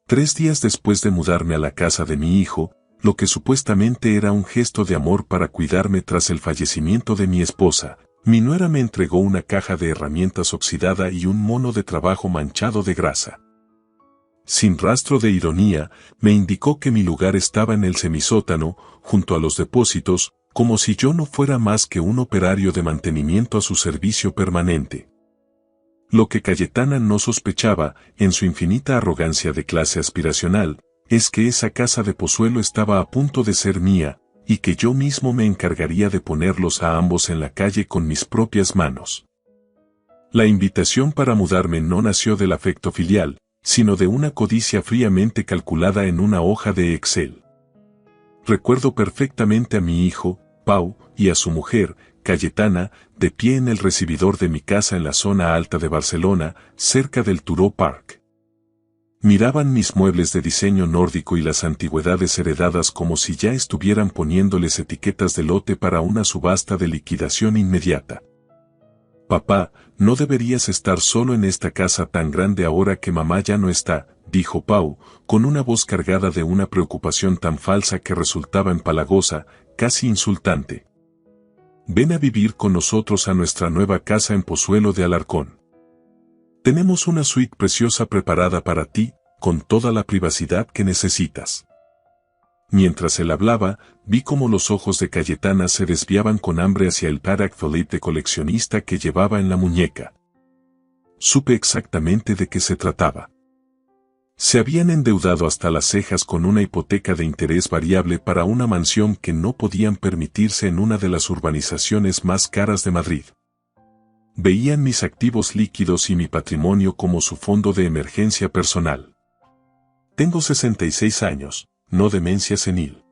3 días después de mudarme a la casa de mi hijo, lo que supuestamente era un gesto de amor para cuidarme tras el fallecimiento de mi esposa, mi nuera me entregó una caja de herramientas oxidada y un mono de trabajo manchado de grasa. Sin rastro de ironía, me indicó que mi lugar estaba en el semisótano, junto a los depósitos, como si yo no fuera más que un operario de mantenimiento a su servicio permanente. Lo que Cayetana no sospechaba, en su infinita arrogancia de clase aspiracional, es que esa casa de Pozuelo estaba a punto de ser mía, y que yo mismo me encargaría de ponerlos a ambos en la calle con mis propias manos. La invitación para mudarme no nació del afecto filial, sino de una codicia fríamente calculada en una hoja de Excel. Recuerdo perfectamente a mi hijo, Pau, y a su mujer, Cayetana, de pie en el recibidor de mi casa en la zona alta de Barcelona, cerca del Turó Park. Miraban mis muebles de diseño nórdico y las antigüedades heredadas como si ya estuvieran poniéndoles etiquetas de lote para una subasta de liquidación inmediata. «Papá, no deberías estar solo en esta casa tan grande ahora que mamá ya no está», dijo Pau, con una voz cargada de una preocupación tan falsa que resultaba empalagosa, casi insultante. «Ven a vivir con nosotros a nuestra nueva casa en Pozuelo de Alarcón. Tenemos una suite preciosa preparada para ti, con toda la privacidad que necesitas». Mientras él hablaba, vi cómo los ojos de Cayetana se desviaban con hambre hacia el Patek Philippe de coleccionista que llevaba en la muñeca. Supe exactamente de qué se trataba. Se habían endeudado hasta las cejas con una hipoteca de interés variable para una mansión que no podían permitirse en una de las urbanizaciones más caras de Madrid. Veían mis activos líquidos y mi patrimonio como su fondo de emergencia personal. Tengo 66 años, no demencia senil.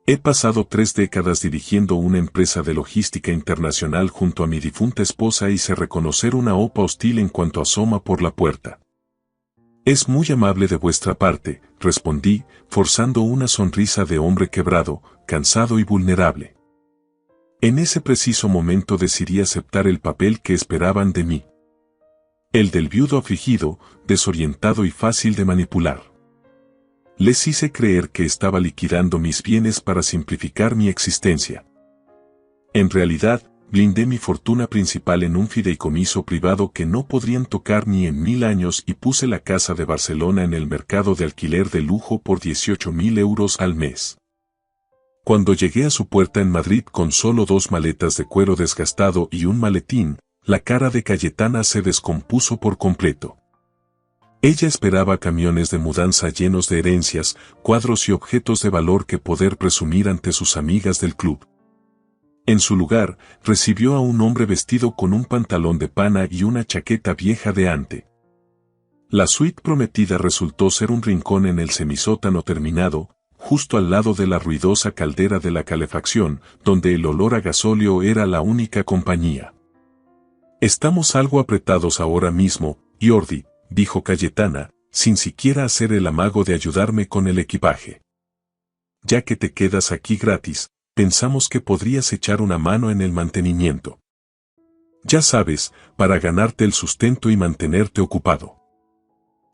He pasado 3 décadas dirigiendo una empresa de logística internacional junto a mi difunta esposa y sé reconocer una OPA hostil en cuanto asoma por la puerta. «Es muy amable de vuestra parte», respondí, forzando una sonrisa de hombre quebrado, cansado y vulnerable. En ese preciso momento decidí aceptar el papel que esperaban de mí. El del viudo afligido, desorientado y fácil de manipular. Les hice creer que estaba liquidando mis bienes para simplificar mi existencia. En realidad, blindé mi fortuna principal en un fideicomiso privado que no podrían tocar ni en 1000 años y puse la casa de Barcelona en el mercado de alquiler de lujo por 18.000 euros al mes. Cuando llegué a su puerta en Madrid con solo 2 maletas de cuero desgastado y un maletín, la cara de Cayetana se descompuso por completo. Ella esperaba camiones de mudanza llenos de herencias, cuadros y objetos de valor que poder presumir ante sus amigas del club. En su lugar, recibió a un hombre vestido con un pantalón de pana y una chaqueta vieja de ante. La suite prometida resultó ser un rincón en el semisótano terminado, justo al lado de la ruidosa caldera de la calefacción, donde el olor a gasóleo era la única compañía. «Estamos algo apretados ahora mismo, Jordi», dijo Cayetana, sin siquiera hacer el amago de ayudarme con el equipaje. «Ya que te quedas aquí gratis, pensamos que podrías echar una mano en el mantenimiento. Ya sabes, para ganarte el sustento y mantenerte ocupado.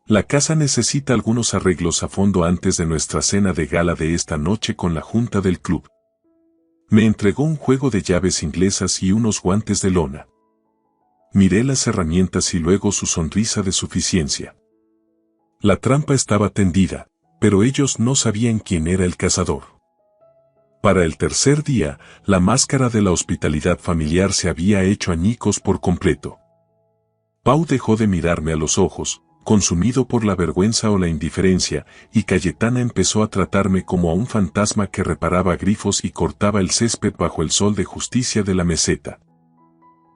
La casa necesita algunos arreglos a fondo antes de nuestra cena de gala de esta noche con la junta del club». Me entregó un juego de llaves inglesas y unos guantes de lona. Miré las herramientas y luego su sonrisa de suficiencia. La trampa estaba tendida, pero ellos no sabían quién era el cazador. Para el tercer día, la máscara de la hospitalidad familiar se había hecho añicos por completo. Pau dejó de mirarme a los ojos, consumido por la vergüenza o la indiferencia, y Cayetana empezó a tratarme como a un fantasma que reparaba grifos y cortaba el césped bajo el sol de justicia de la meseta.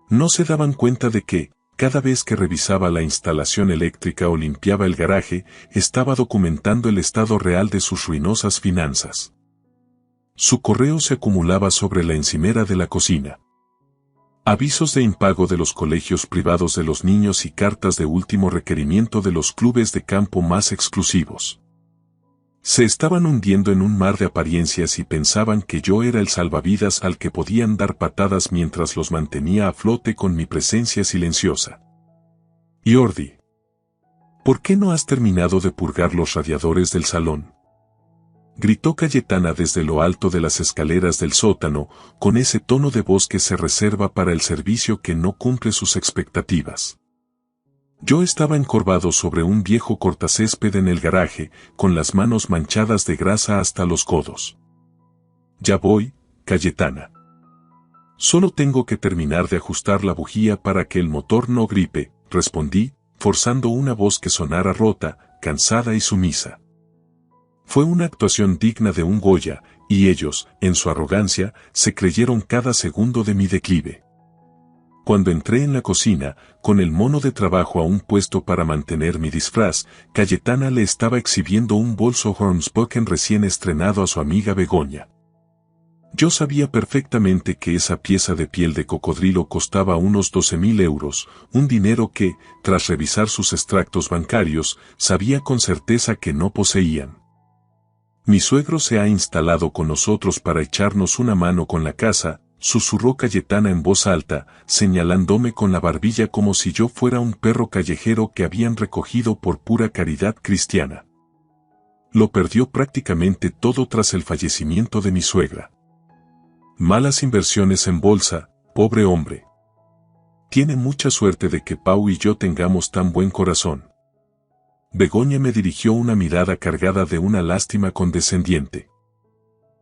No se daban cuenta de que, cada vez que revisaba la instalación eléctrica o limpiaba el garaje, estaba documentando el estado real de sus ruinosas finanzas. Su correo se acumulaba sobre la encimera de la cocina. Avisos de impago de los colegios privados de los niños y cartas de último requerimiento de los clubes de campo más exclusivos. Se estaban hundiendo en un mar de apariencias y pensaban que yo era el salvavidas al que podían dar patadas mientras los mantenía a flote con mi presencia silenciosa. Jordi. ¿Por qué no has terminado de purgar los radiadores del salón?, gritó Cayetana desde lo alto de las escaleras del sótano, con ese tono de voz que se reserva para el servicio que no cumple sus expectativas. Yo estaba encorvado sobre un viejo cortacésped en el garaje, con las manos manchadas de grasa hasta los codos. Ya voy, Cayetana. Solo tengo que terminar de ajustar la bujía para que el motor no gripe, respondí, forzando una voz que sonara rota, cansada y sumisa. Fue una actuación digna de un Goya, y ellos, en su arrogancia, se creyeron cada segundo de mi declive. Cuando entré en la cocina, con el mono de trabajo aún puesto para mantener mi disfraz, Cayetana le estaba exhibiendo un bolso Hornspoken recién estrenado a su amiga Begoña. Yo sabía perfectamente que esa pieza de piel de cocodrilo costaba unos 12.000 euros, un dinero que, tras revisar sus extractos bancarios, sabía con certeza que no poseían. Mi suegro se ha instalado con nosotros para echarnos una mano con la casa, susurró Cayetana en voz alta, señalándome con la barbilla como si yo fuera un perro callejero que habían recogido por pura caridad cristiana. Lo perdió prácticamente todo tras el fallecimiento de mi suegra. Malas inversiones en bolsa, pobre hombre. Tiene mucha suerte de que Pau y yo tengamos tan buen corazón. Begoña me dirigió una mirada cargada de una lástima condescendiente.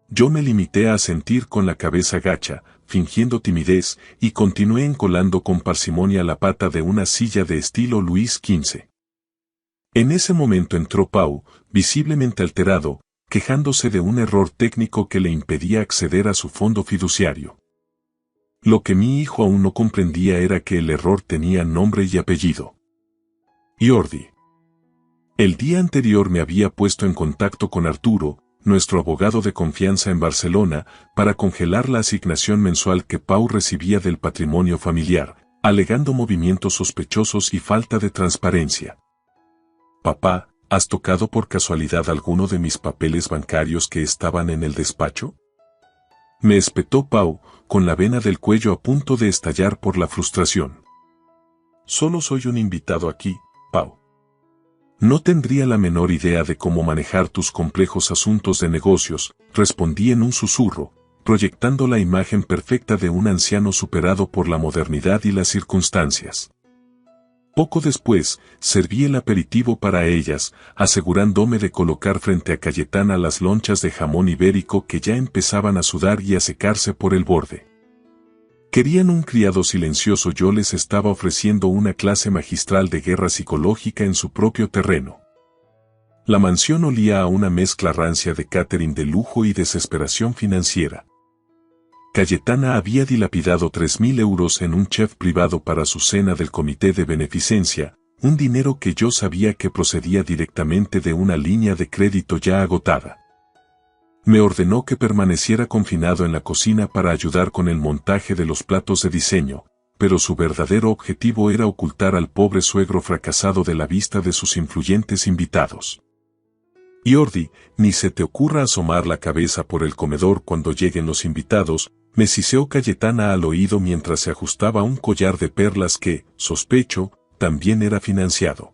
Yo me limité a asentir con la cabeza gacha, fingiendo timidez, y continué encolando con parsimonia la pata de una silla de estilo Luis XV. En ese momento entró Pau, visiblemente alterado, quejándose de un error técnico que le impedía acceder a su fondo fiduciario. Lo que mi hijo aún no comprendía era que el error tenía nombre y apellido. Jordi. El día anterior me había puesto en contacto con Arturo, nuestro abogado de confianza en Barcelona, para congelar la asignación mensual que Pau recibía del patrimonio familiar, alegando movimientos sospechosos y falta de transparencia. Papá, ¿has tocado por casualidad alguno de mis papeles bancarios que estaban en el despacho?, me espetó Pau, con la vena del cuello a punto de estallar por la frustración. Solo soy un invitado aquí, Pau. No tendría la menor idea de cómo manejar tus complejos asuntos de negocios, respondí en un susurro, proyectando la imagen perfecta de un anciano superado por la modernidad y las circunstancias. Poco después, serví el aperitivo para ellas, asegurándome de colocar frente a Cayetana las lonchas de jamón ibérico que ya empezaban a sudar y a secarse por el borde. Querían un criado silencioso, yo les estaba ofreciendo una clase magistral de guerra psicológica en su propio terreno. La mansión olía a una mezcla rancia de catering de lujo y desesperación financiera. Cayetana había dilapidado 3.000 euros en un chef privado para su cena del comité de beneficencia, un dinero que yo sabía que procedía directamente de una línea de crédito ya agotada. Me ordenó que permaneciera confinado en la cocina para ayudar con el montaje de los platos de diseño, pero su verdadero objetivo era ocultar al pobre suegro fracasado de la vista de sus influyentes invitados. Jordi, ni se te ocurra asomar la cabeza por el comedor cuando lleguen los invitados, me siseó Cayetana al oído mientras se ajustaba un collar de perlas que, sospecho, también era financiado.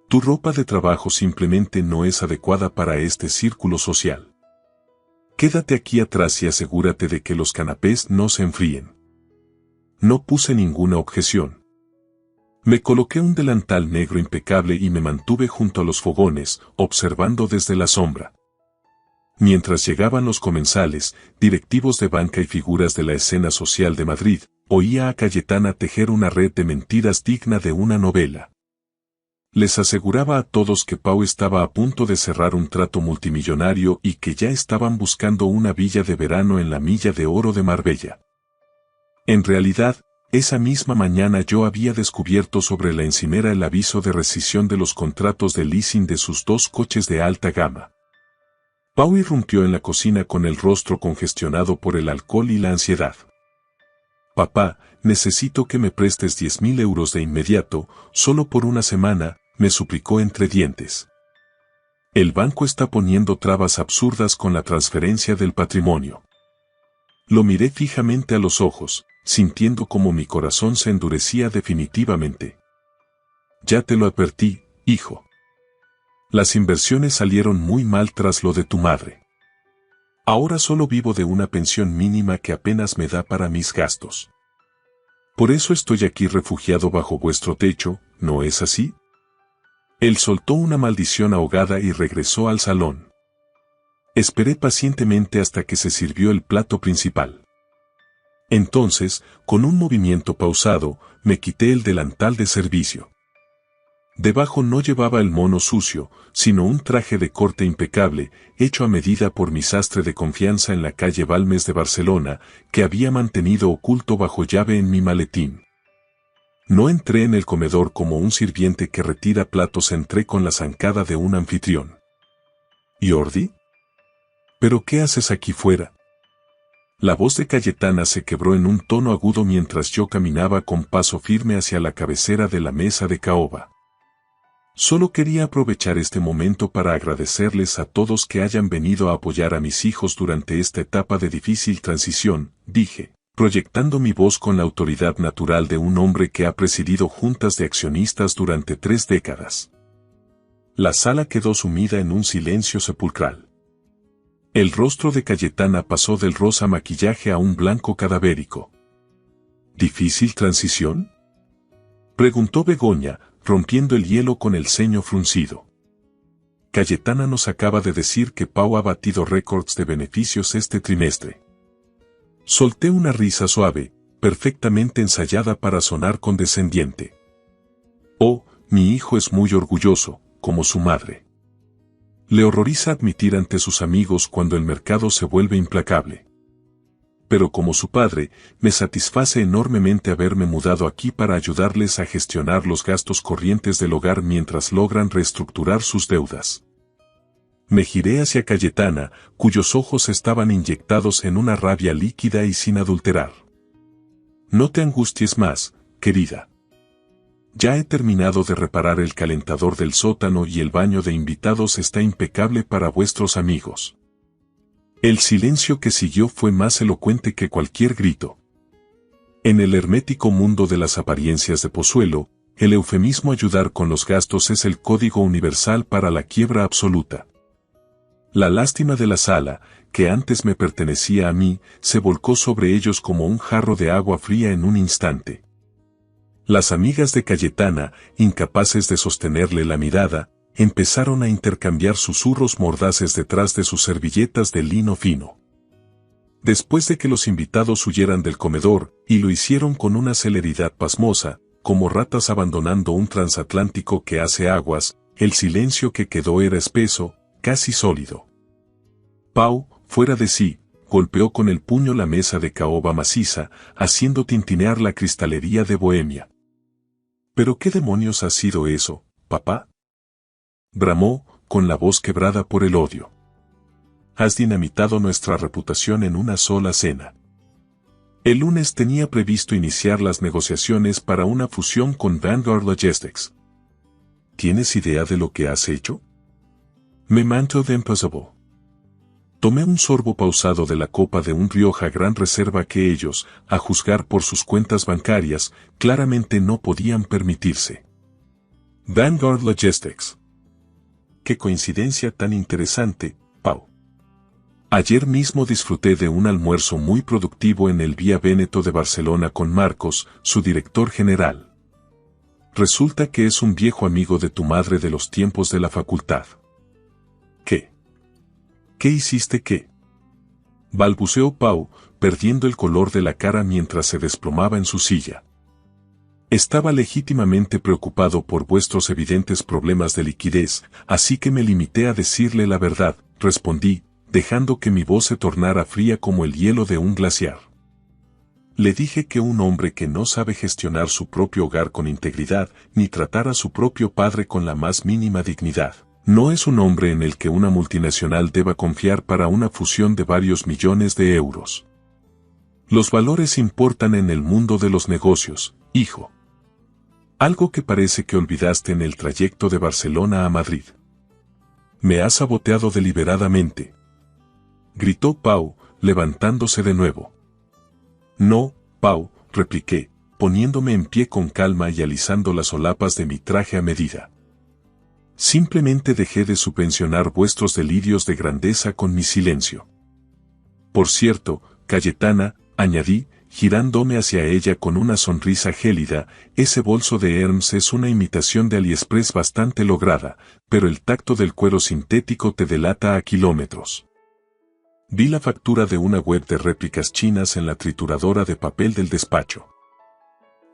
Tu ropa de trabajo simplemente no es adecuada para este círculo social. Quédate aquí atrás y asegúrate de que los canapés no se enfríen. No puse ninguna objeción. Me coloqué un delantal negro impecable y me mantuve junto a los fogones, observando desde la sombra. Mientras llegaban los comensales, directivos de banca y figuras de la escena social de Madrid, oía a Cayetana tejer una red de mentiras digna de una novela. Les aseguraba a todos que Pau estaba a punto de cerrar un trato multimillonario y que ya estaban buscando una villa de verano en la Milla de Oro de Marbella. En realidad, esa misma mañana yo había descubierto sobre la encimera el aviso de rescisión de los contratos de leasing de sus 2 coches de alta gama. Pau irrumpió en la cocina con el rostro congestionado por el alcohol y la ansiedad. Papá, necesito que me prestes 10.000 euros de inmediato, solo por una semana, me suplicó entre dientes. El banco está poniendo trabas absurdas con la transferencia del patrimonio. Lo miré fijamente a los ojos, sintiendo como mi corazón se endurecía definitivamente. Ya te lo advertí, hijo. Las inversiones salieron muy mal tras lo de tu madre. Ahora solo vivo de una pensión mínima que apenas me da para mis gastos. Por eso estoy aquí refugiado bajo vuestro techo, ¿no es así? Él soltó una maldición ahogada y regresó al salón. Esperé pacientemente hasta que se sirvió el plato principal. Entonces, con un movimiento pausado, me quité el delantal de servicio. Debajo no llevaba el mono sucio, sino un traje de corte impecable, hecho a medida por mi sastre de confianza en la calle Balmes de Barcelona, que había mantenido oculto bajo llave en mi maletín. No entré en el comedor como un sirviente que retira platos, entré con la zancada de un anfitrión. ¿Jordi? ¿Pero qué haces aquí fuera? La voz de Cayetana se quebró en un tono agudo mientras yo caminaba con paso firme hacia la cabecera de la mesa de caoba. Solo quería aprovechar este momento para agradecerles a todos que hayan venido a apoyar a mis hijos durante esta etapa de difícil transición, dije, proyectando mi voz con la autoridad natural de un hombre que ha presidido juntas de accionistas durante 3 décadas. La sala quedó sumida en un silencio sepulcral. El rostro de Cayetana pasó del rosa maquillaje a un blanco cadavérico. ¿Difícil transición?, preguntó Begoña, rompiendo el hielo con el ceño fruncido. Cayetana nos acaba de decir que Pau ha batido récords de beneficios este trimestre. Solté una risa suave, perfectamente ensayada para sonar condescendiente. Oh, mi hijo es muy orgulloso, como su madre. Le horroriza admitir ante sus amigos cuando el mercado se vuelve implacable. Pero como su padre, me satisface enormemente haberme mudado aquí para ayudarles a gestionar los gastos corrientes del hogar mientras logran reestructurar sus deudas. Me giré hacia Cayetana, cuyos ojos estaban inyectados en una rabia líquida y sin adulterar. No te angusties más, querida. Ya he terminado de reparar el calentador del sótano y el baño de invitados está impecable para vuestros amigos. El silencio que siguió fue más elocuente que cualquier grito. En el hermético mundo de las apariencias de Pozuelo, el eufemismo ayudar con los gastos es el código universal para la quiebra absoluta. La lástima de la sala, que antes me pertenecía a mí, se volcó sobre ellos como un jarro de agua fría en un instante. Las amigas de Cayetana, incapaces de sostenerle la mirada, empezaron a intercambiar susurros mordaces detrás de sus servilletas de lino fino. Después de que los invitados huyeran del comedor, y lo hicieron con una celeridad pasmosa, como ratas abandonando un transatlántico que hace aguas, el silencio que quedó era espeso, casi sólido. Pau, fuera de sí, golpeó con el puño la mesa de caoba maciza, haciendo tintinear la cristalería de Bohemia. ¿Pero qué demonios ha sido eso, papá?, bramó, con la voz quebrada por el odio. Has dinamitado nuestra reputación en una sola cena. El lunes tenía previsto iniciar las negociaciones para una fusión con Vanguard Logistics. ¿Tienes idea de lo que has hecho? Me manto de impossible. Tomé un sorbo pausado de la copa de un Rioja Gran Reserva que ellos, a juzgar por sus cuentas bancarias, claramente no podían permitirse. Vanguard Logistics. Qué coincidencia tan interesante, Pau. Ayer mismo disfruté de un almuerzo muy productivo en el Vía Véneto de Barcelona con Marcos, su director general. Resulta que es un viejo amigo de tu madre de los tiempos de la facultad. ¿Qué? ¿Qué hiciste qué?, balbuceó Pau, perdiendo el color de la cara mientras se desplomaba en su silla. Estaba legítimamente preocupado por vuestros evidentes problemas de liquidez, así que me limité a decirle la verdad, respondí, dejando que mi voz se tornara fría como el hielo de un glaciar. Le dije que un hombre que no sabe gestionar su propio hogar con integridad, ni tratar a su propio padre con la más mínima dignidad, no es un hombre en el que una multinacional deba confiar para una fusión de varios millones de euros. Los valores importan en el mundo de los negocios, hijo. Algo que parece que olvidaste en el trayecto de Barcelona a Madrid. Me has saboteado deliberadamente, gritó Pau, levantándose de nuevo. No, Pau, repliqué, poniéndome en pie con calma y alisando las solapas de mi traje a medida. Simplemente dejé de subvencionar vuestros delirios de grandeza con mi silencio. Por cierto, Cayetana, añadí, girándome hacia ella con una sonrisa gélida, ese bolso de Hermes es una imitación de AliExpress bastante lograda, pero el tacto del cuero sintético te delata a kilómetros. Vi la factura de una web de réplicas chinas en la trituradora de papel del despacho.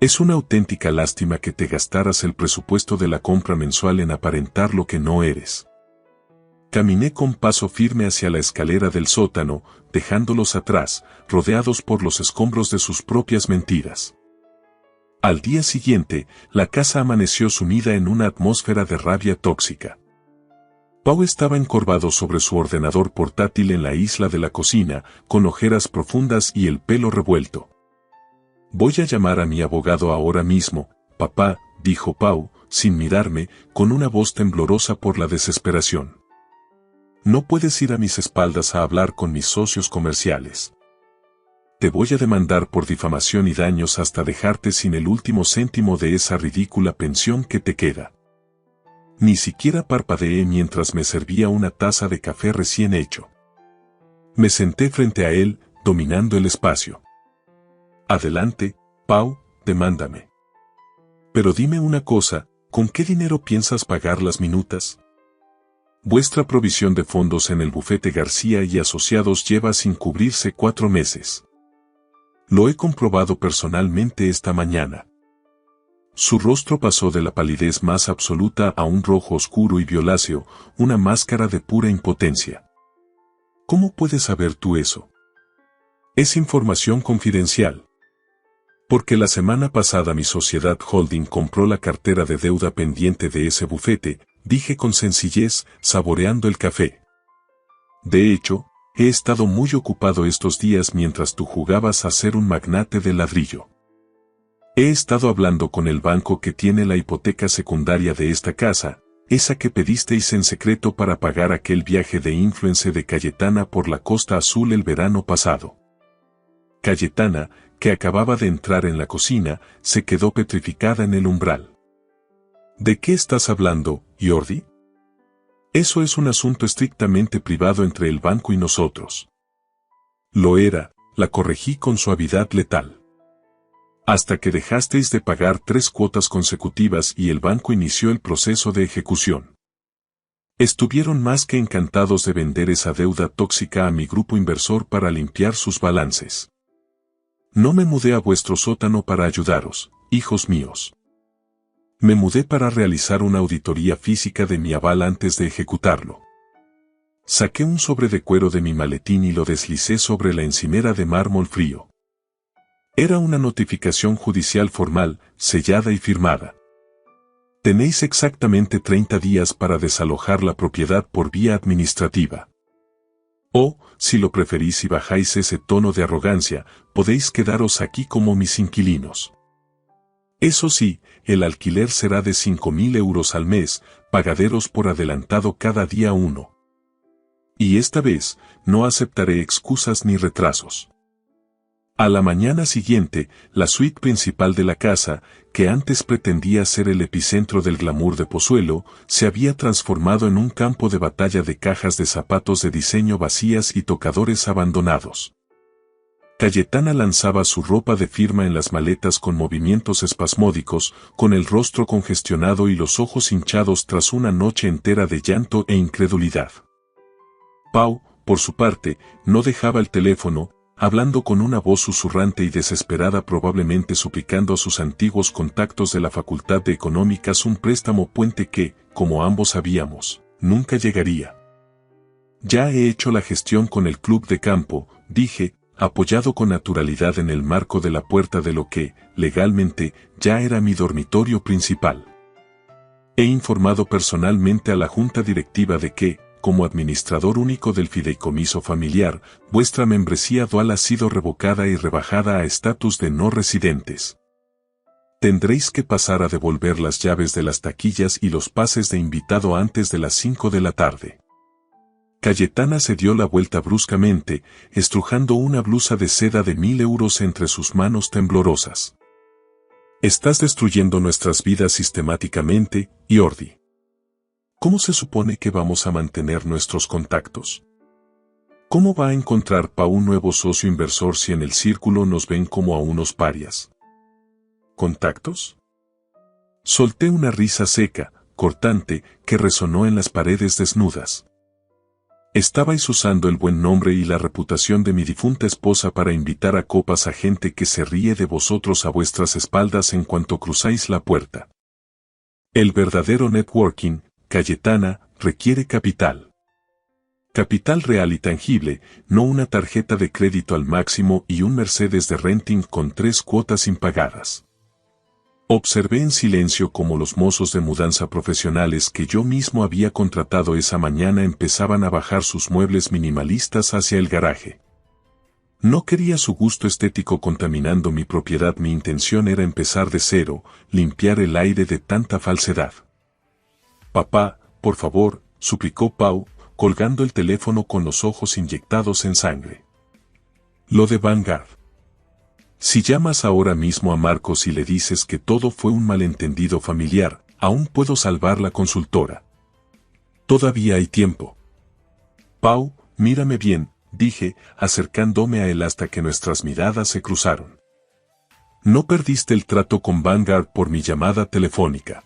Es una auténtica lástima que te gastaras el presupuesto de la compra mensual en aparentar lo que no eres. Caminé con paso firme hacia la escalera del sótano, dejándolos atrás, rodeados por los escombros de sus propias mentiras. Al día siguiente, la casa amaneció sumida en una atmósfera de rabia tóxica. Pau estaba encorvado sobre su ordenador portátil en la isla de la cocina, con ojeras profundas y el pelo revuelto. «Voy a llamar a mi abogado ahora mismo, papá», dijo Pau, sin mirarme, con una voz temblorosa por la desesperación. «No puedes ir a mis espaldas a hablar con mis socios comerciales. Te voy a demandar por difamación y daños hasta dejarte sin el último céntimo de esa ridícula pensión que te queda». Ni siquiera parpadeé mientras me servía una taza de café recién hecho. Me senté frente a él, dominando el espacio. «Adelante, Pau, demándame. Pero dime una cosa, ¿con qué dinero piensas pagar las minutas? Vuestra provisión de fondos en el bufete García y Asociados lleva sin cubrirse 4 meses. Lo he comprobado personalmente esta mañana». Su rostro pasó de la palidez más absoluta a un rojo oscuro y violáceo, una máscara de pura impotencia. «¿Cómo puedes saber tú eso? Es información confidencial. Porque la semana pasada mi sociedad holding compró la cartera de deuda pendiente de ese bufete», dije con sencillez, saboreando el café. «De hecho, he estado muy ocupado estos días mientras tú jugabas a ser un magnate de ladrillo. He estado hablando con el banco que tiene la hipoteca secundaria de esta casa, esa que pedisteis en secreto para pagar aquel viaje de influencer de Cayetana por la Costa Azul el verano pasado». Cayetana, que acababa de entrar en la cocina, se quedó petrificada en el umbral. «¿De qué estás hablando, Jordi? Eso es un asunto estrictamente privado entre el banco y nosotros». «Lo era», la corregí con suavidad letal. «Hasta que dejasteis de pagar 3 cuotas consecutivas y el banco inició el proceso de ejecución. Estuvieron más que encantados de vender esa deuda tóxica a mi grupo inversor para limpiar sus balances. No me mudé a vuestro sótano para ayudaros, hijos míos. Me mudé para realizar una auditoría física de mi aval antes de ejecutarlo». Saqué un sobre de cuero de mi maletín y lo deslicé sobre la encimera de mármol frío. Era una notificación judicial formal, sellada y firmada. «Tenéis exactamente 30 días para desalojar la propiedad por vía administrativa. O, si lo preferís y bajáis ese tono de arrogancia, podéis quedaros aquí como mis inquilinos. Eso sí, el alquiler será de 5.000 euros al mes, pagaderos por adelantado cada día 1. Y esta vez, no aceptaré excusas ni retrasos». A la mañana siguiente, la suite principal de la casa, que antes pretendía ser el epicentro del glamour de Pozuelo, se había transformado en un campo de batalla de cajas de zapatos de diseño vacías y tocadores abandonados. Cayetana lanzaba su ropa de firma en las maletas con movimientos espasmódicos, con el rostro congestionado y los ojos hinchados tras una noche entera de llanto e incredulidad. Pau, por su parte, no dejaba el teléfono, hablando con una voz susurrante y desesperada, probablemente suplicando a sus antiguos contactos de la Facultad de Económicas un préstamo puente que, como ambos sabíamos, nunca llegaría. «Ya he hecho la gestión con el club de campo», dije, apoyado con naturalidad en el marco de la puerta de lo que, legalmente, ya era mi dormitorio principal. «He informado personalmente a la junta directiva de que, como administrador único del fideicomiso familiar, vuestra membresía dual ha sido revocada y rebajada a estatus de no residentes. Tendréis que pasar a devolver las llaves de las taquillas y los pases de invitado antes de las 5 de la tarde». Cayetana se dio la vuelta bruscamente, estrujando una blusa de seda de 1.000 euros entre sus manos temblorosas. «Estás destruyendo nuestras vidas sistemáticamente, Jordi. ¿Cómo se supone que vamos a mantener nuestros contactos? ¿Cómo va a encontrar Pau un nuevo socio inversor si en el círculo nos ven como a unos parias? ¿Contactos? Solté una risa seca, cortante, que resonó en las paredes desnudas. Estabais usando el buen nombre y la reputación de mi difunta esposa para invitar a copas a gente que se ríe de vosotros a vuestras espaldas en cuanto cruzáis la puerta. El verdadero networking, Cayetana, requiere capital. Capital real y tangible, no una tarjeta de crédito al máximo y un Mercedes de renting con 3 cuotas impagadas. Observé en silencio cómo los mozos de mudanza profesionales que yo mismo había contratado esa mañana empezaban a bajar sus muebles minimalistas hacia el garaje. No quería su gusto estético contaminando mi propiedad, mi intención era empezar de cero, limpiar el aire de tanta falsedad. Papá, por favor, suplicó Pau, colgando el teléfono con los ojos inyectados en sangre. Lo de Vanguard. Si llamas ahora mismo a Marcos y le dices que todo fue un malentendido familiar, aún puedo salvar la consultora. Todavía hay tiempo. Pau, mírame bien, dije, acercándome a él hasta que nuestras miradas se cruzaron. No perdiste el trato con Vanguard por mi llamada telefónica.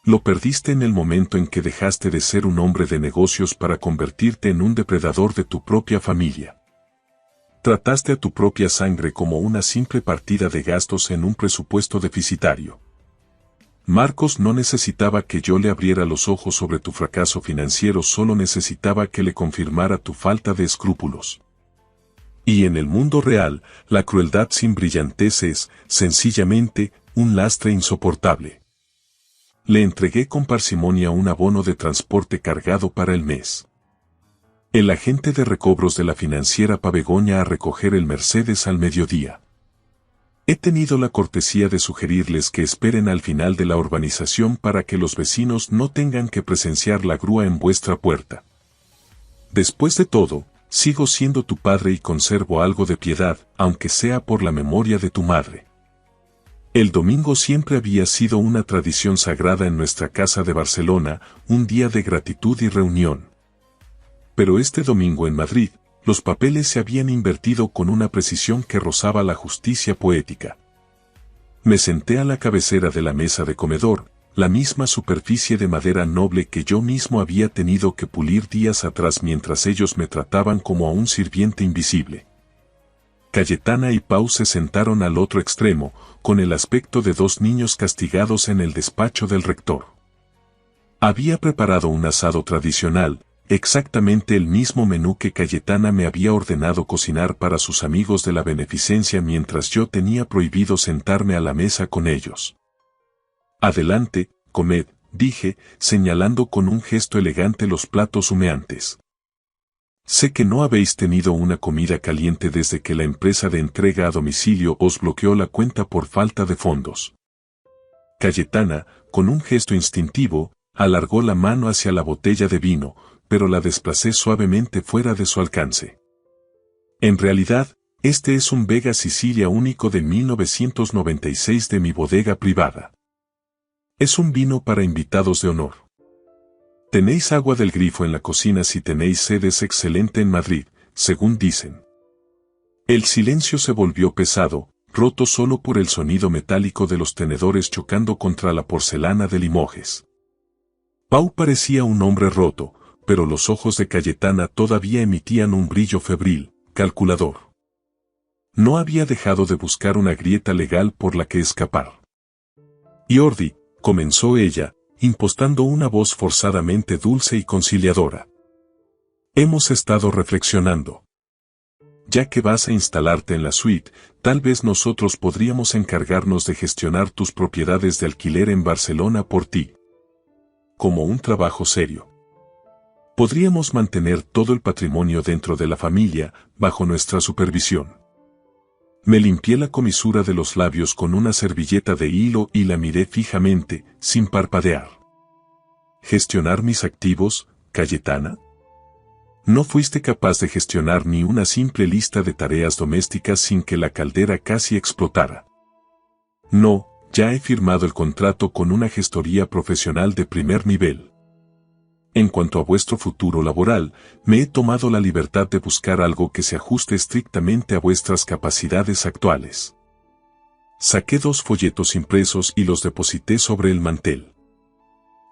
Lo perdiste en el momento en que dejaste de ser un hombre de negocios para convertirte en un depredador de tu propia familia. Trataste a tu propia sangre como una simple partida de gastos en un presupuesto deficitario. Marcos no necesitaba que yo le abriera los ojos sobre tu fracaso financiero, solo necesitaba que le confirmara tu falta de escrúpulos. Y en el mundo real, la crueldad sin brillantez es, sencillamente, un lastre insoportable. Le entregué con parsimonia un abono de transporte cargado para el mes. El agente de recobros de la financiera Pabegoña a recoger el Mercedes al mediodía. He tenido la cortesía de sugerirles que esperen al final de la urbanización para que los vecinos no tengan que presenciar la grúa en vuestra puerta. Después de todo, sigo siendo tu padre y conservo algo de piedad, aunque sea por la memoria de tu madre. El domingo siempre había sido una tradición sagrada en nuestra casa de Barcelona, un día de gratitud y reunión. Pero este domingo en Madrid, los papeles se habían invertido con una precisión que rozaba la justicia poética. Me senté a la cabecera de la mesa de comedor, la misma superficie de madera noble que yo mismo había tenido que pulir días atrás mientras ellos me trataban como a un sirviente invisible. Cayetana y Pau se sentaron al otro extremo, con el aspecto de 2 niños castigados en el despacho del rector. Había preparado un asado tradicional, exactamente el mismo menú que Cayetana me había ordenado cocinar para sus amigos de la beneficencia mientras yo tenía prohibido sentarme a la mesa con ellos. Adelante, comed, dije, señalando con un gesto elegante los platos humeantes. Sé que no habéis tenido una comida caliente desde que la empresa de entrega a domicilio os bloqueó la cuenta por falta de fondos. Cayetana, con un gesto instintivo, alargó la mano hacia la botella de vino, pero la desplacé suavemente fuera de su alcance. En realidad, este es un Vega Sicilia único de 1996 de mi bodega privada. Es un vino para invitados de honor. Tenéis agua del grifo en la cocina si tenéis sed, es excelente en Madrid, según dicen. El silencio se volvió pesado, roto solo por el sonido metálico de los tenedores chocando contra la porcelana de Limoges. Pau parecía un hombre roto, pero los ojos de Cayetana todavía emitían un brillo febril, calculador. No había dejado de buscar una grieta legal por la que escapar. Jordi, comenzó ella, impostando una voz forzadamente dulce y conciliadora. Hemos estado reflexionando. Ya que vas a instalarte en la suite, tal vez nosotros podríamos encargarnos de gestionar tus propiedades de alquiler en Barcelona por ti. Como un trabajo serio. Podríamos mantener todo el patrimonio dentro de la familia, bajo nuestra supervisión. Me limpié la comisura de los labios con una servilleta de hilo y la miré fijamente, sin parpadear. ¿Gestionar mis activos, Cayetana? No fuiste capaz de gestionar ni una simple lista de tareas domésticas sin que la caldera casi explotara. No, ya he firmado el contrato con una gestoría profesional de primer nivel. En cuanto a vuestro futuro laboral, me he tomado la libertad de buscar algo que se ajuste estrictamente a vuestras capacidades actuales. Saqué 2 folletos impresos y los deposité sobre el mantel.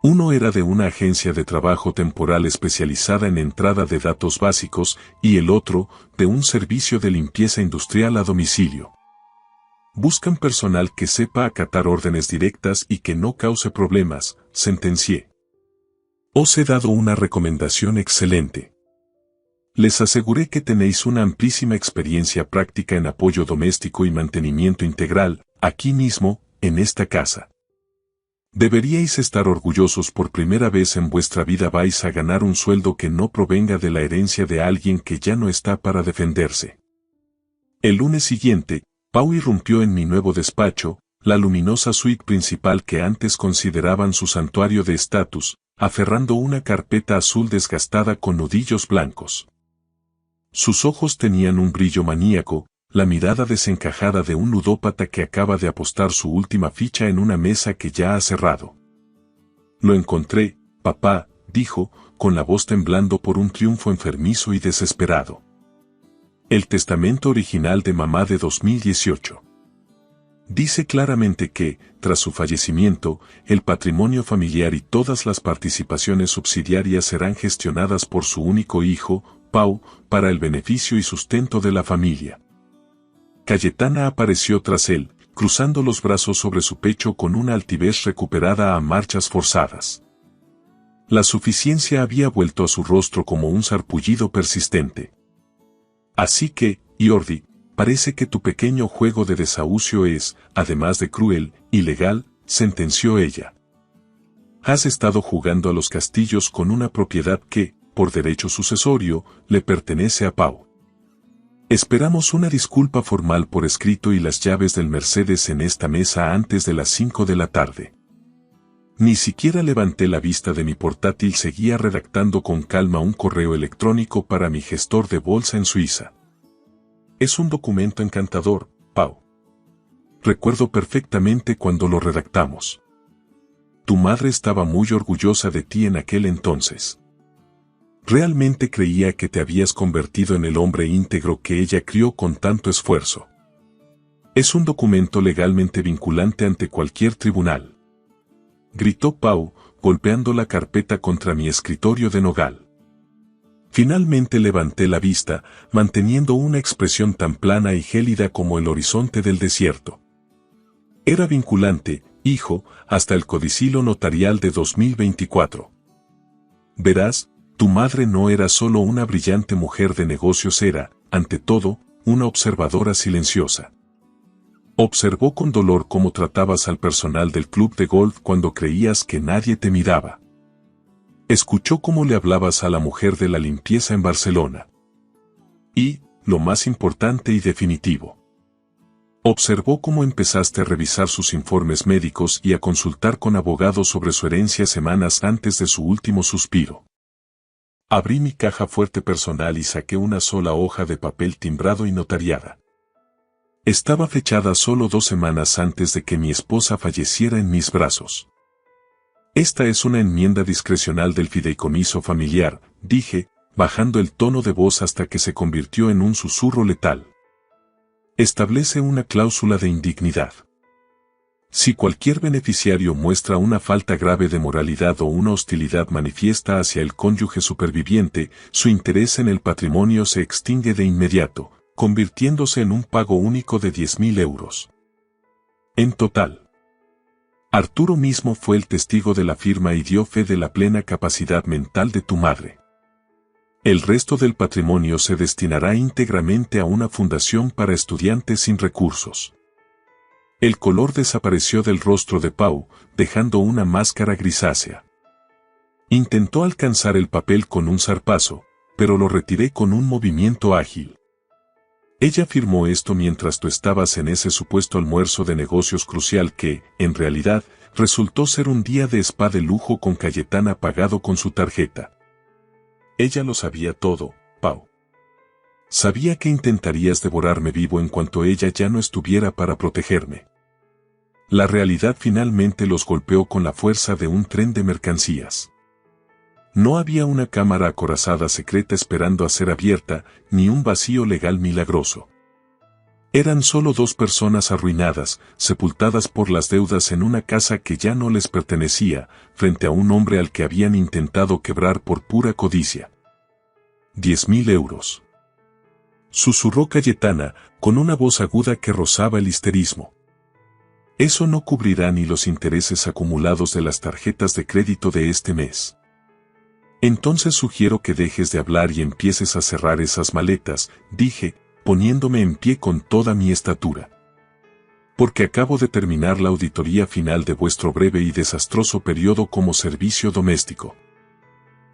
Uno era de una agencia de trabajo temporal especializada en entrada de datos básicos y el otro, de un servicio de limpieza industrial a domicilio. Buscan personal que sepa acatar órdenes directas y que no cause problemas, sentencié. Os he dado una recomendación excelente. Les aseguré que tenéis una amplísima experiencia práctica en apoyo doméstico y mantenimiento integral, aquí mismo, en esta casa. Deberíais estar orgullosos. Por primera vez en vuestra vida vais a ganar un sueldo que no provenga de la herencia de alguien que ya no está para defenderse. El lunes siguiente, Pau irrumpió en mi nuevo despacho, la luminosa suite principal que antes consideraban su santuario de estatus, aferrando una carpeta azul desgastada con nudillos blancos. Sus ojos tenían un brillo maníaco, la mirada desencajada de un ludópata que acaba de apostar su última ficha en una mesa que ya ha cerrado. Lo encontré, papá, dijo, con la voz temblando por un triunfo enfermizo y desesperado. El testamento original de mamá de 2018. Dice claramente que, tras su fallecimiento, el patrimonio familiar y todas las participaciones subsidiarias serán gestionadas por su único hijo, Pau, para el beneficio y sustento de la familia. Cayetana apareció tras él, cruzando los brazos sobre su pecho con una altivez recuperada a marchas forzadas. La suficiencia había vuelto a su rostro como un sarpullido persistente. Así que, Jordi, parece que tu pequeño juego de desahucio es, además de cruel, ilegal, sentenció ella. Has estado jugando a los castillos con una propiedad que, por derecho sucesorio, le pertenece a Pau. Esperamos una disculpa formal por escrito y las llaves del Mercedes en esta mesa antes de las 5 de la tarde. Ni siquiera levanté la vista de mi portátil, seguía redactando con calma un correo electrónico para mi gestor de bolsa en Suiza. Es un documento encantador, Pau. Recuerdo perfectamente cuando lo redactamos. Tu madre estaba muy orgullosa de ti en aquel entonces. Realmente creía que te habías convertido en el hombre íntegro que ella crió con tanto esfuerzo. Es un documento legalmente vinculante ante cualquier tribunal. Gritó Pau, golpeando la carpeta contra mi escritorio de nogal. Finalmente levanté la vista, manteniendo una expresión tan plana y gélida como el horizonte del desierto. Era vinculante, hijo, hasta el codicilo notarial de 2024. Verás, tu madre no era solo una brillante mujer de negocios, era, ante todo, una observadora silenciosa. Observó con dolor cómo tratabas al personal del club de golf cuando creías que nadie te miraba. Escuchó cómo le hablabas a la mujer de la limpieza en Barcelona. Y, lo más importante y definitivo, observó cómo empezaste a revisar sus informes médicos y a consultar con abogados sobre su herencia semanas antes de su último suspiro. Abrí mi caja fuerte personal y saqué una sola hoja de papel timbrado y notariada. Estaba fechada solo 2 semanas antes de que mi esposa falleciera en mis brazos. Esta es una enmienda discrecional del fideicomiso familiar, dije, bajando el tono de voz hasta que se convirtió en un susurro letal. Establece una cláusula de indignidad. Si cualquier beneficiario muestra una falta grave de moralidad o una hostilidad manifiesta hacia el cónyuge superviviente, su interés en el patrimonio se extingue de inmediato, convirtiéndose en un pago único de 10.000 euros. En total. Arturo mismo fue el testigo de la firma y dio fe de la plena capacidad mental de tu madre. El resto del patrimonio se destinará íntegramente a una fundación para estudiantes sin recursos. El color desapareció del rostro de Pau, dejando una máscara grisácea. Intentó alcanzar el papel con un zarpazo, pero lo retiré con un movimiento ágil. Ella firmó esto mientras tú estabas en ese supuesto almuerzo de negocios crucial que, en realidad, resultó ser un día de spa de lujo con Cayetana pagado con su tarjeta. Ella lo sabía todo, Pau. Sabía que intentarías devorarme vivo en cuanto ella ya no estuviera para protegerme. La realidad finalmente los golpeó con la fuerza de un tren de mercancías. No había una cámara acorazada secreta esperando a ser abierta, ni un vacío legal milagroso. Eran solo dos personas arruinadas, sepultadas por las deudas en una casa que ya no les pertenecía, frente a un hombre al que habían intentado quebrar por pura codicia. 10.000 euros. Susurró Cayetana, con una voz aguda que rozaba el histerismo. Eso no cubrirá ni los intereses acumulados de las tarjetas de crédito de este mes. Entonces sugiero que dejes de hablar y empieces a cerrar esas maletas, dije, poniéndome en pie con toda mi estatura. Porque acabo de terminar la auditoría final de vuestro breve y desastroso periodo como servicio doméstico.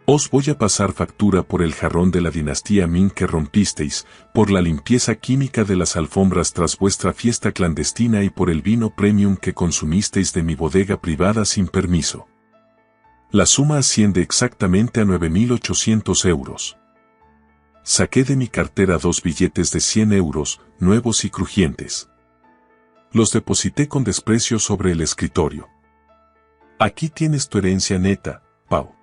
Os voy a pasar factura por el jarrón de la dinastía Ming que rompisteis, por la limpieza química de las alfombras tras vuestra fiesta clandestina y por el vino premium que consumisteis de mi bodega privada sin permiso. La suma asciende exactamente a 9.800 euros. Saqué de mi cartera 2 billetes de 100 euros, nuevos y crujientes. Los deposité con desprecio sobre el escritorio. Aquí tienes tu herencia neta, Pau.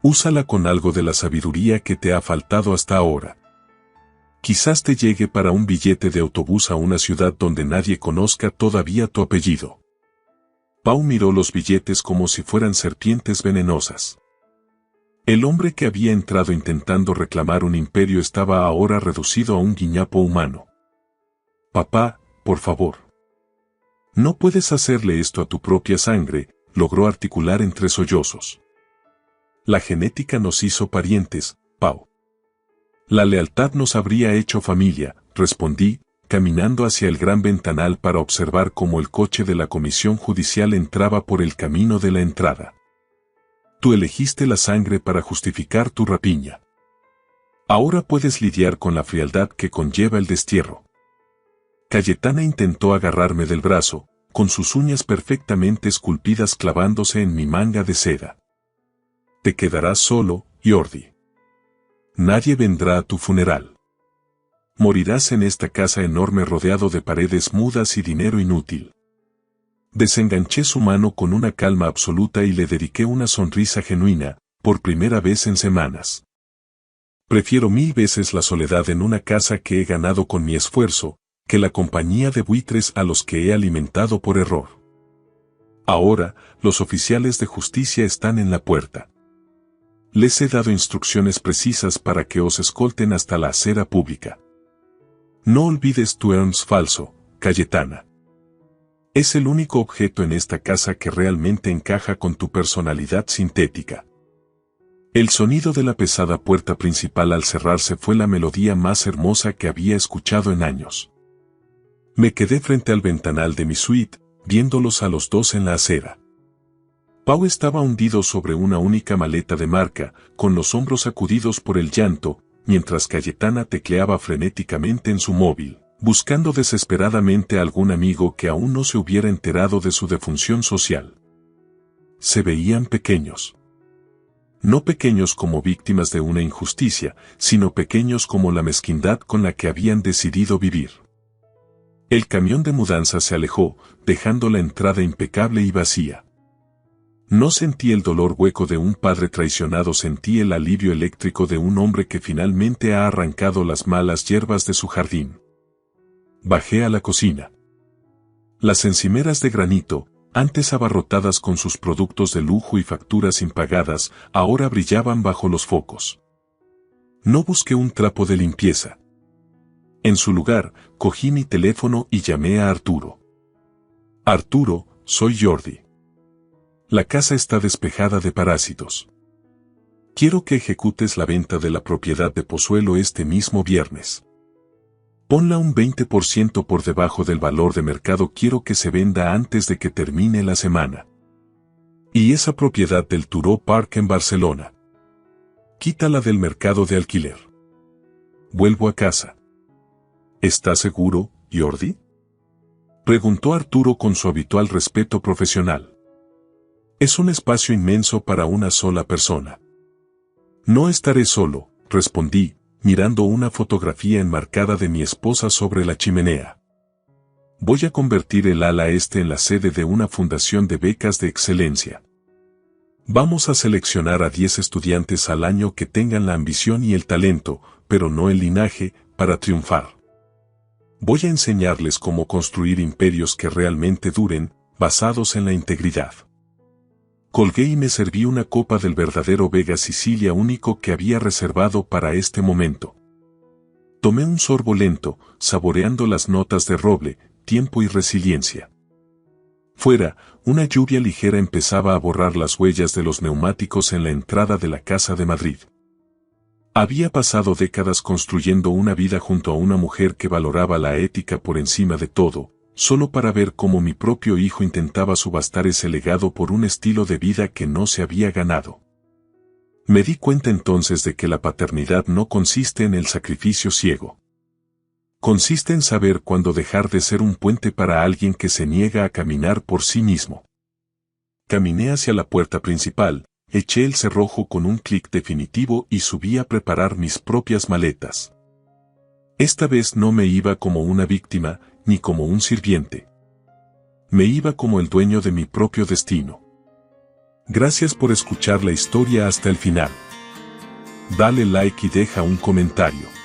Úsala con algo de la sabiduría que te ha faltado hasta ahora. Quizás te llegue para un billete de autobús a una ciudad donde nadie conozca todavía tu apellido. Pau miró los billetes como si fueran serpientes venenosas. El hombre que había entrado intentando reclamar un imperio estaba ahora reducido a un guiñapo humano. Papá, por favor. No puedes hacerle esto a tu propia sangre, logró articular entre sollozos. La genética nos hizo parientes, Pau. La lealtad nos habría hecho familia, respondí, caminando hacia el gran ventanal para observar cómo el coche de la comisión judicial entraba por el camino de la entrada. Tú elegiste la sangre para justificar tu rapiña. Ahora puedes lidiar con la frialdad que conlleva el destierro. Cayetana intentó agarrarme del brazo, con sus uñas perfectamente esculpidas clavándose en mi manga de seda. Te quedarás solo, Jordi. Nadie vendrá a tu funeral. Morirás en esta casa enorme rodeado de paredes mudas y dinero inútil. Desenganché su mano con una calma absoluta y le dediqué una sonrisa genuina, por primera vez en semanas. Prefiero 1000 veces la soledad en una casa que he ganado con mi esfuerzo, que la compañía de buitres a los que he alimentado por error. Ahora, los oficiales de justicia están en la puerta. Les he dado instrucciones precisas para que os escolten hasta la acera pública. No olvides tu Ernst falso, Cayetana. Es el único objeto en esta casa que realmente encaja con tu personalidad sintética. El sonido de la pesada puerta principal al cerrarse fue la melodía más hermosa que había escuchado en años. Me quedé frente al ventanal de mi suite, viéndolos a los dos en la acera. Pau estaba hundido sobre una única maleta de marca, con los hombros sacudidos por el llanto, mientras Cayetana tecleaba frenéticamente en su móvil, buscando desesperadamente a algún amigo que aún no se hubiera enterado de su defunción social. Se veían pequeños. No pequeños como víctimas de una injusticia, sino pequeños como la mezquindad con la que habían decidido vivir. El camión de mudanza se alejó, dejando la entrada impecable y vacía. No sentí el dolor hueco de un padre traicionado, sentí el alivio eléctrico de un hombre que finalmente ha arrancado las malas hierbas de su jardín. Bajé a la cocina. Las encimeras de granito, antes abarrotadas con sus productos de lujo y facturas impagadas, ahora brillaban bajo los focos. No busqué un trapo de limpieza. En su lugar, cogí mi teléfono y llamé a Arturo. Arturo, soy Jordi. La casa está despejada de parásitos. Quiero que ejecutes la venta de la propiedad de Pozuelo este mismo viernes. Ponla un 20% por debajo del valor de mercado. Quiero que se venda antes de que termine la semana. Y esa propiedad del Turó Park en Barcelona. Quítala del mercado de alquiler. Vuelvo a casa. ¿Estás seguro, Jordi? Preguntó Arturo con su habitual respeto profesional. Es un espacio inmenso para una sola persona. No estaré solo, respondí, mirando una fotografía enmarcada de mi esposa sobre la chimenea. Voy a convertir el ala este en la sede de una fundación de becas de excelencia. Vamos a seleccionar a 10 estudiantes al año que tengan la ambición y el talento, pero no el linaje, para triunfar. Voy a enseñarles cómo construir imperios que realmente duren, basados en la integridad. Colgué y me serví una copa del verdadero Vega Sicilia único que había reservado para este momento. Tomé un sorbo lento, saboreando las notas de roble, tiempo y resiliencia. Fuera, una lluvia ligera empezaba a borrar las huellas de los neumáticos en la entrada de la casa de Madrid. Había pasado décadas construyendo una vida junto a una mujer que valoraba la ética por encima de todo, solo para ver cómo mi propio hijo intentaba subastar ese legado por un estilo de vida que no se había ganado. Me di cuenta entonces de que la paternidad no consiste en el sacrificio ciego. Consiste en saber cuándo dejar de ser un puente para alguien que se niega a caminar por sí mismo. Caminé hacia la puerta principal, eché el cerrojo con un clic definitivo y subí a preparar mis propias maletas. Esta vez no me iba como una víctima, ni como un sirviente. Me iba como el dueño de mi propio destino. Gracias por escuchar la historia hasta el final. Dale like y deja un comentario.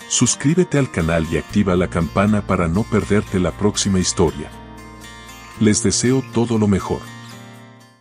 Suscríbete al canal y activa la campana para no perderte la próxima historia. Les deseo todo lo mejor.